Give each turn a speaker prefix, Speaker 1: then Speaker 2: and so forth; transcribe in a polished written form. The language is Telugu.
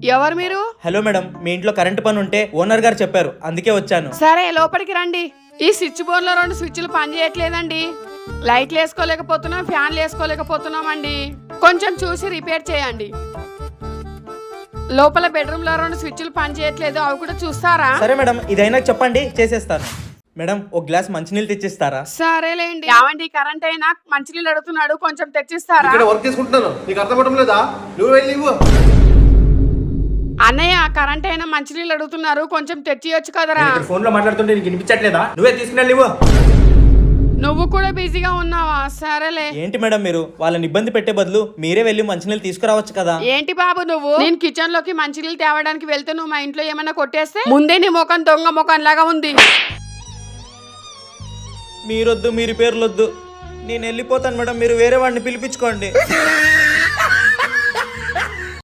Speaker 1: ఎవరు మీరు?
Speaker 2: హలో మేడం, మీ ఇంట్లో కరెంట్ పని ఉంటే ఓనర్ గారు చెప్పారు, అందుకే వచ్చాను.
Speaker 1: సరే లోపలికి రండి. ఈ స్విచ్ బోర్డ్ లో 2 స్విచ్లు పనిచేయట్లేదండి. లైట్లు వేసుకోలేకపోతున్నాం, ఫ్యాన్లు వేసుకోలేకపోతున్నాం అండి. కొంచెం చూసి రిపేర్ చేయండి. లోపల బెడ్రూమ్ లో 2 స్విచ్లు పనిచేయట్లేదు, అవి కూడా చూస్తారా?
Speaker 2: సరే మేడం, ఇదైనా చెప్పండి, చేసేస్తాను. మేడం, ఒక గ్లాస్ మంచినీళ్ళు తెచ్చిస్తారా?
Speaker 1: సరేలేండి. ఏమండి, కరెంట్ అయినా మంచినీళ్ళు అడుగుతున్నాడు, కొంచెం తెచ్చిస్తారా?
Speaker 3: ఇక్కడ వర్క్ చేసుకుంటున్నాను, నీకు అర్థమవడం లేదా? నువ్వు వెళ్ళి ఇవ్వు.
Speaker 1: అన్నయ్య, కరెంట్ అయినా మంచినీళ్ళు అడుగుతున్నారు, కొంచెం తెచ్చియొచ్చు కదరా?
Speaker 2: ఫోన్ లో మాట్లాడుతుంటే నీకు వినిపించట్లేదా? నువ్వే తీసుకుని ఇవ్వు.
Speaker 1: నువ్వు కూడా బిజీగా ఉన్నావా? సరేలే.
Speaker 2: ఏంటి మేడం, మీరు వాళ్ళని ఇబ్బంది పెట్టే బదులు మీరే వెళ్ళి మంచినీళ్ళు తీసుకురావచ్చు కదా?
Speaker 1: ఏంటి బాబు నువ్వు? నేను కిచెన్ లోకి మంచినీళ్ళు తేవడానికి వెళ్తే నువ్వు మా ఇంట్లో ఏమైనా కొట్టేస్తే ముందే నీ ముఖం దొంగ ముఖం లాగా ఉంది.
Speaker 2: మీరొద్దు, మీరు పేర్లొద్దు, నేను వెళ్ళిపోతాను మేడం, మీరు వేరే వాడిని పిలిపించుకోండి.